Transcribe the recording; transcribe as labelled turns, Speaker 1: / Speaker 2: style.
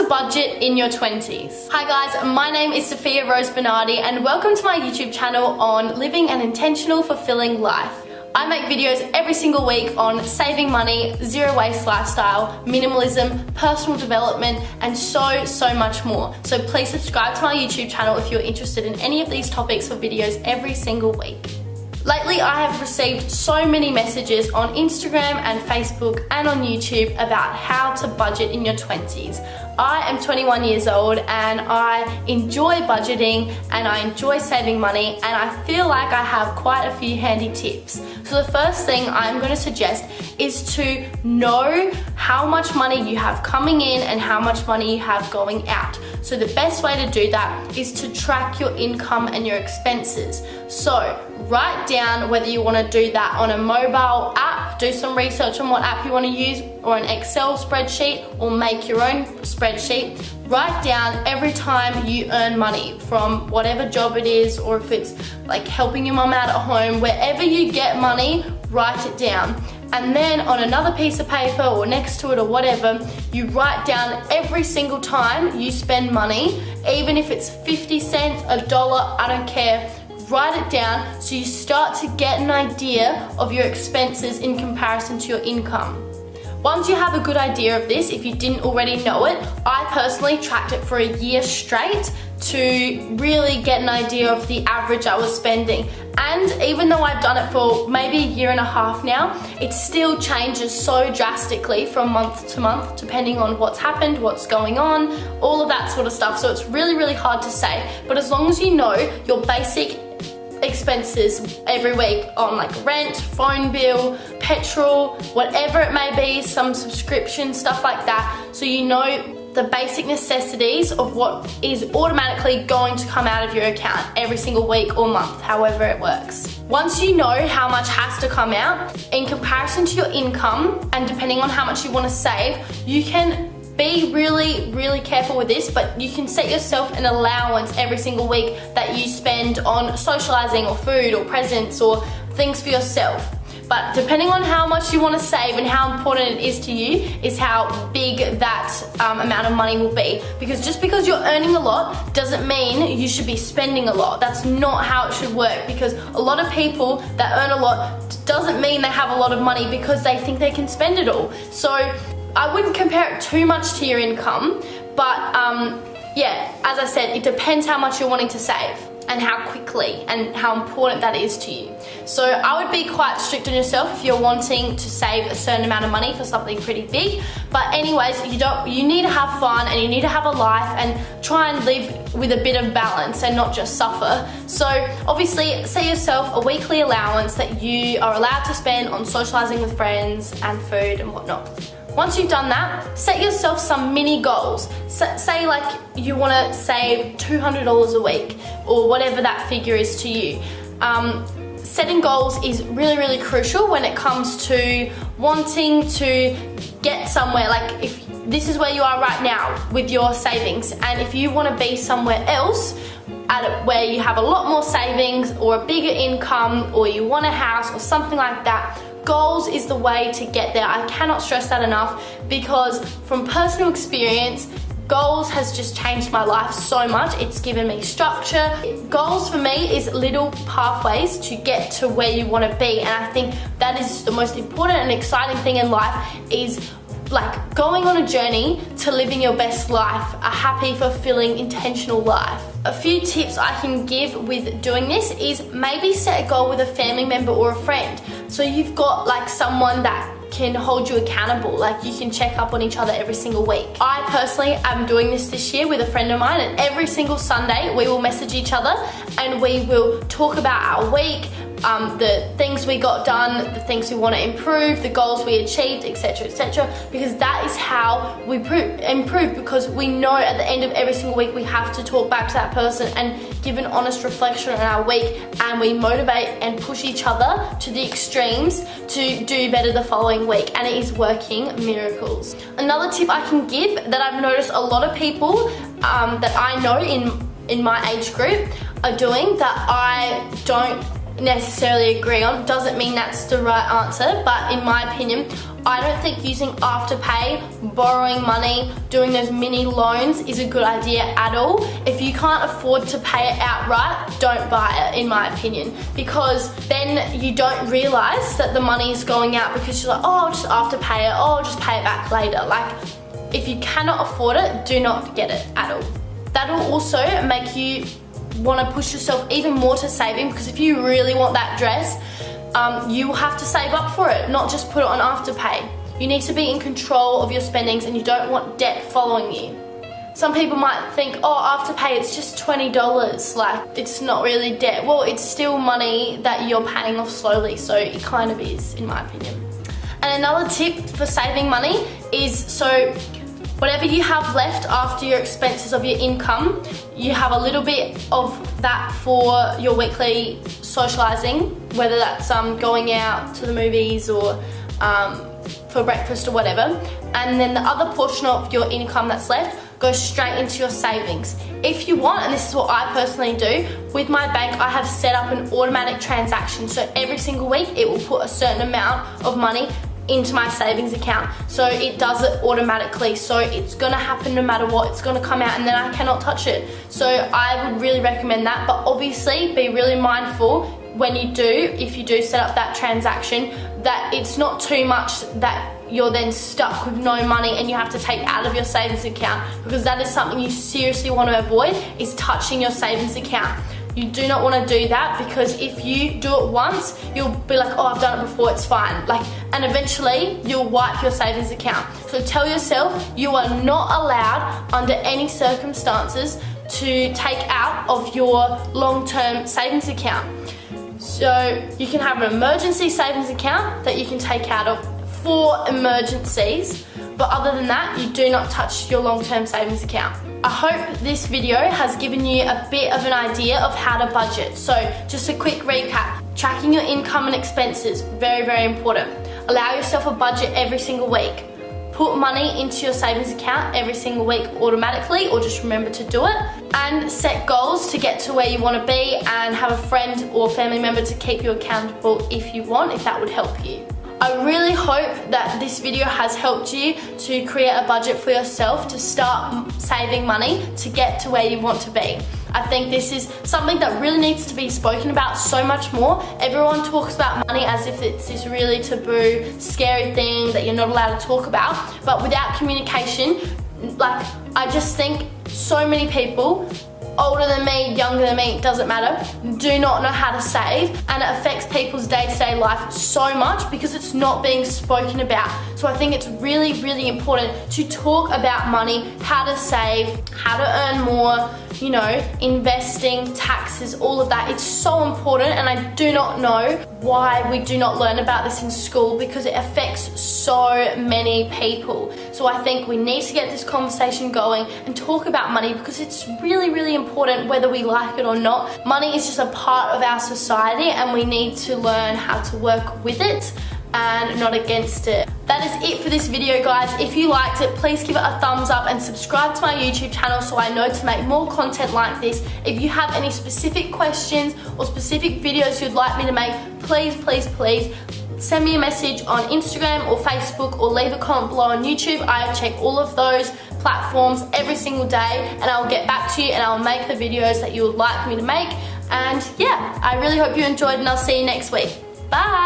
Speaker 1: to budget in your 20s. Hi guys, my name is Sofia Bernardi and welcome to my YouTube channel on living an intentional, fulfilling life. I make videos every single week on saving money, zero waste lifestyle, minimalism, personal development, and so much more. So please subscribe to my YouTube channel if you're interested in any of these topics for videos every single week. Lately, I have received so many messages on Instagram and Facebook and on YouTube about how to budget in your 20s. I am 21 years old and I enjoy budgeting and I enjoy saving money, and I feel like I have quite a few handy tips. So the first thing I'm going to suggest is to know how much money you have coming in and how much money you have going out. So the best way to do that is to track your income and your expenses. So write down whether you want to do that on a mobile app, do some research on what app you want to use, or an Excel spreadsheet, or make your own spreadsheet. Write down every time you earn money from whatever job it is, or if it's like helping your mum out at home, wherever you get money, write it down. And then on another piece of paper or next to it or whatever, you write down every single time you spend money, even if it's 50 cents, $1, I don't care. Write it down so you start to get an idea of your expenses in comparison to your income. Once you have a good idea of this, if you didn't already know it, I personally tracked it for a year straight to really get an idea of the average I was spending. And even though I've done it for maybe a year and a half now, it still changes so drastically from month to month, depending on what's happened, what's going on, all of that sort of stuff. So it's really hard to say. But as long as you know your basic expenses every week on like rent, phone bill, petrol, whatever it may be, some subscription, stuff like that, so you know the basic necessities of what is automatically going to come out of your account every single week or month, however it works. Once you know how much has to come out in comparison to your income, and depending on how much you want to save, you can be really careful with this, but you can set yourself an allowance every single week that you spend on socializing or food or presents or things for yourself. But depending on how much you want to save and how important it is to you is how big that amount of money will be. Because just because you're earning a lot doesn't mean you should be spending a lot. That's not how it should work, because a lot of people that earn a lot doesn't mean they have a lot of money because they think they can spend it all. So I wouldn't compare it too much to your income, but yeah, as I said, it depends how much you're wanting to save and how quickly and how important that is to you. So I would be quite strict on yourself if you're wanting to save a certain amount of money for something pretty big. But anyways, you need to have fun and you need to have a life and try and live with a bit of balance and not just suffer. So obviously set yourself a weekly allowance that you are allowed to spend on socializing with friends and food and whatnot. Once you've done that, set yourself some mini goals. Say like you want to save $200 a week or whatever that figure is to you. Setting goals is really crucial when it comes to wanting to get somewhere. Like if this is where you are right now with your savings, and if you want to be somewhere else where you have a lot more savings or a bigger income, or you want a house or something like that, goals is the way to get there. I cannot stress that enough, because from personal experience, goals has just changed my life so much. It's given me structure. Goals for me is little pathways to get to where you want to be, and I think that is the most important and exciting thing in life, is like going on a journey to living your best life, a happy, fulfilling, intentional life. A few tips I can give with doing this is maybe set a goal with a family member or a friend. So you've got like someone that can hold you accountable, like you can check up on each other every single week. I personally am doing this year with a friend of mine, and every single Sunday we will message each other and we will talk about our week, the things we got done, the things we want to improve, the goals we achieved, etc, because that is how we improve, because we know at the end of every single week we have to talk back to that person and give an honest reflection on our week, and we motivate and push each other to the extremes to do better the following week, and it is working miracles. Another tip I can give that I've noticed a lot of people that I know in my age group are doing that I don't necessarily agree on. Doesn't mean that's the right answer, but in my opinion, I don't think using Afterpay, borrowing money, doing those mini loans is a good idea at all. If you can't afford to pay it outright, don't buy it, in my opinion, because then you don't realize that the money is going out because you're like, oh, I'll just Afterpay it, oh, I'll just pay it back later. Like, if you cannot afford it, do not get it at all. That'll also make you want to push yourself even more to saving, because if you really want that dress, you will have to save up for it, not just put it on Afterpay. You need to be in control of your spendings, and you don't want debt following you. Some people might think, oh, Afterpay, it's just $20, like, it's not really debt. Well, it's still money that you're paying off slowly, so it kind of is, in my opinion. And another tip for saving money is, so whatever you have left after your expenses of your income, you have a little bit of that for your weekly socializing, whether that's going out to the movies or for breakfast or whatever. And then the other portion of your income that's left goes straight into your savings. If you want, and this is what I personally do, with my bank I have set up an automatic transaction. So every single week it will put a certain amount of money into my savings account, so it does it automatically, so it's gonna happen no matter what. It's gonna come out and then I cannot touch it. So I would really recommend that, but obviously be really mindful when you do, if you do set up that transaction, that it's not too much that you're then stuck with no money and you have to take out of your savings account, because that is something you seriously want to avoid, is touching your savings account. You do not want to do that, because if you do it once, you'll be like, oh, I've done it before, it's fine. Like, and eventually you'll wipe your savings account. So tell yourself you are not allowed under any circumstances to take out of your long-term savings account. So you can have an emergency savings account that you can take out of for emergencies, but other than that, you do not touch your long-term savings account. I hope this video has given you a bit of an idea of how to budget. So just a quick recap: tracking your income and expenses, very, very important. Allow yourself a budget every single week. Put money into your savings account every single week automatically, or just remember to do it. And set goals to get to where you want to be, and have a friend or family member to keep you accountable if you want, if that would help you. I really hope that this video has helped you to create a budget for yourself, to start saving money to get to where you want to be. I think this is something that really needs to be spoken about so much more. Everyone talks about money as if it's this really taboo, scary thing that you're not allowed to talk about. But without communication, like, I just think so many people, older than me, younger than me, it doesn't matter, do not know how to save, and it affects people's day-to-day life so much because it's not being spoken about. So I think it's really, really important to talk about money, how to save, how to earn more, you know, investing, taxes, all of that. It's so important, and I do not know why we do not learn about this in school, because it affects so many people. So I think we need to get this conversation going and talk about money, because it's really, really important whether we like it or not. Money is just a part of our society, and we need to learn how to work with it and not against it. That is it for this video, guys. If you liked it, please give it a thumbs up and subscribe to my YouTube channel so I know to make more content like this. If you have any specific questions or specific videos you'd like me to make, please, please, please send me a message on Instagram or Facebook, or leave a comment below on YouTube. I check all of those platforms every single day, and I'll get back to you and I'll make the videos that you would like me to make. And yeah, I really hope you enjoyed, and I'll see you next week. Bye!